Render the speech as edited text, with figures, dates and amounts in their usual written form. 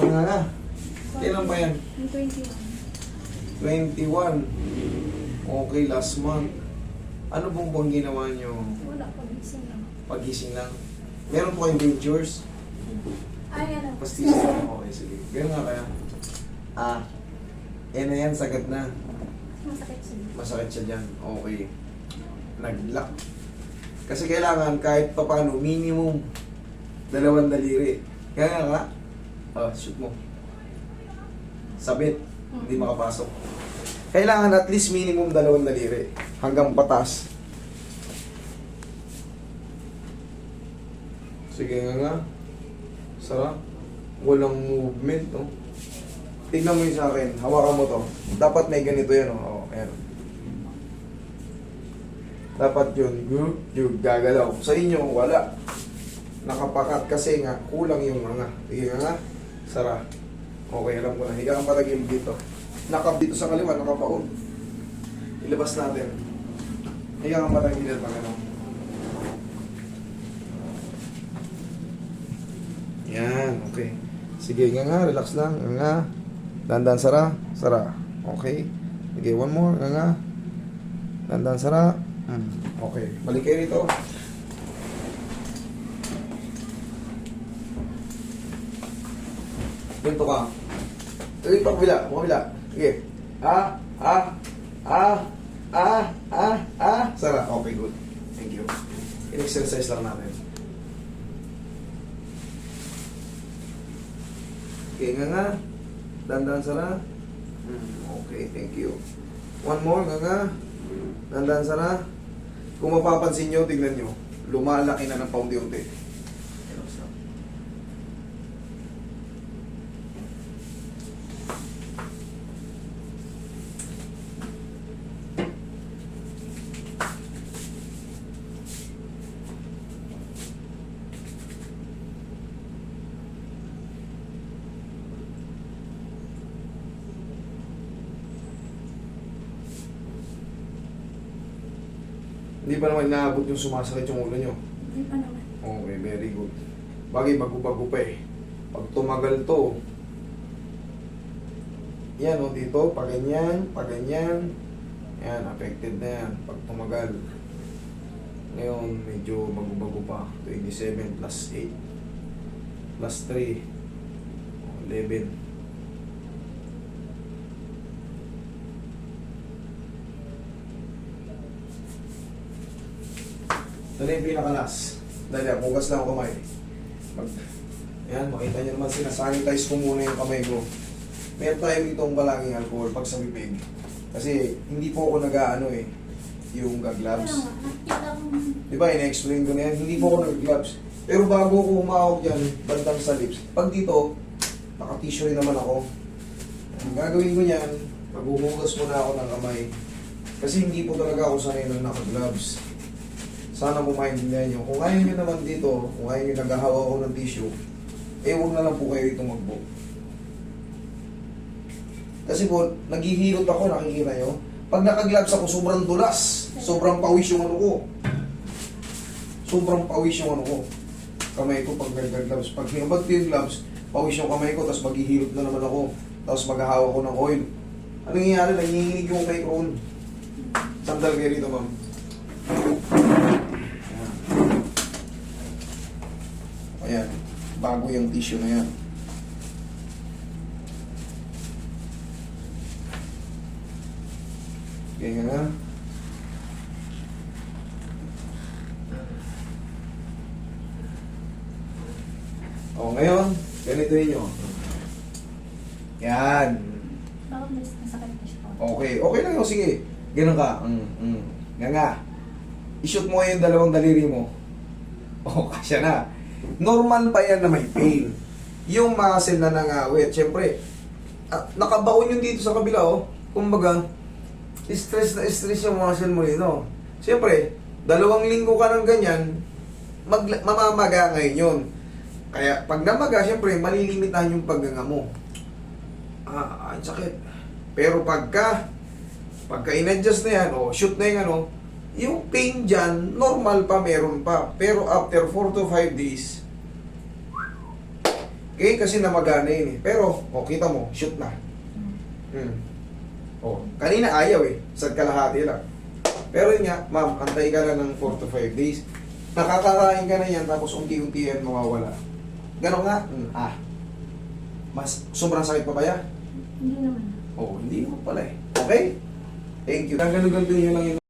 nga nga. Kailan pa yan? Yung 21. 21. Okay, last month. Ano pong buong ginawa nyo? Wala pa gising lang. Pagising lang. Meron po kayong dentures? Ay, ano? Pastis. Okay, sige. Ganun nga kaya. Ah. Na yan, sagad na. Masakit siya. Masakit siya dyan. Okay. Nag-lock. Kasi kailangan kahit papano, minimum 2 daliri. Kaya nga, shoot mo. Sabit. Hindi makapasok. Kailangan at least minimum 2 daliri. Hanggang patas. Sige nga. Sarap. Walang movement, no? Tignan mo yun sa akin. Hawakan mo to. Dapat may ganito yan, oh. Ayan. Dapat yun, yung gagalaw. Sa inyo, wala. Nakapakat kasi nga, kulang yung mga. Sige nga. Sara. Okay, alam ko na. Higa kang patagil dito. Dito sa kaliwa, nakapaon. Ilabas natin. Higa kang patagil pag ano. Yan, okay. Sige nga, relax lang. Nga. Dandan sara. Sara. Okay. Sige, one more. Nga. Dandan sara. Okay. Balik kayo rito. Ganito ka. Sige, pakabila. Sige. Sara. Okay, good. Thank you. In-exercise lang natin. Okay, nga. Dandan sara. Okay, thank you. One more, nga. Dandan sara. Kung mapapansin nyo, tignan nyo. Lumalaki na ng paunti-unti. Hindi pa naman inaabot yung sumasakit yung ulo nyo. Hindi pa naman. Okay, very good. Bagay, bago-bago pa eh. Pag tumagal to, yan o, dito, pag ganyan, yan, affected na yan. Pag tumagal. Ngayon, medyo bago-bago pa. 27 plus 8 plus 3, 11. Ito na yung pinakalas. Dali, bugas lang ang kamay. Ayan, makita nyo naman, sinasanitize ko muna yung kamay ko. Meron tayo itong palaging alcohol pag sa bibig. Kasi hindi po ako nag-ano yung gloves. Di ba, ina-explain ko na yan, hindi po ako nag-gloves. Pero bago ko humawak dyan, bandang sa lips, pag dito, naka-tissue rin naman ako. Ang gagawin ko yan, maghuhugas muna ako ng kamay. Kasi hindi po talaga ako sanay na naka-gloves. Sana po maintindihan nyo. Kung ayaw nyo naman dito, kung ayaw nyo naghahawa ako ng tissue, huwag na lang po kayo dito mag-book. Kasi po, naghihilot ako, nakikita nyo. Pag naka-gloves ako, sobrang dulas. Sobrang pawis yung ano ko. Sobrang pawis yung ano ko. Kamay ko pag nag-gloves. Pag hinabad ko yung gloves, pawis yung kamay ko, tapos maghihilot na naman ako. Tapos maghahawa ko ng oil. Anong nangyayari? Nangihinig yung kamay ko. Sandal kayo rito, ma'am. Ayan, bago yung tissue na yan. Ganyan nga. O, ngayon, ganito nyo. Yan. Bakit masakit na siya? Okay, okay lang yun, sige. Ganun ka. Nga nga. I-shoot mo yung 2 daliri mo. O, kasya na. Normal pa yan na may pain. Yung muscle na nangawit, syempre, nakabaon yung dito sa kabila, oh. Kumbaga, stress na stress yung muscle mo dito. Syempre, 2 linggo ka ng ganyan, mamamaga ngayon yun. Kaya, pag namaga, syempre, malilimitahan yung pagganga mo. Ang sakit. Pero pagka in-adjust na yan, shoot na yung ano, yung pain dyan, normal pa, meron pa. Pero after 4 to 5 days, Okay, kasi namagana yun eh. Pero, kita mo, shoot na. Hmm. Kanina ayaw eh. Sa kalahati lang. Pero yun nga, ma'am, antay ka lang ng 4 to 5 days. Nakakakain ka na yan, tapos unti-unti yan mawawala. Ganon nga. Mas, sobrang sakit pa ba yan? Hindi naman. Hindi naman pala eh. Okay? Thank you. Ganun-ganun nyo lang yun.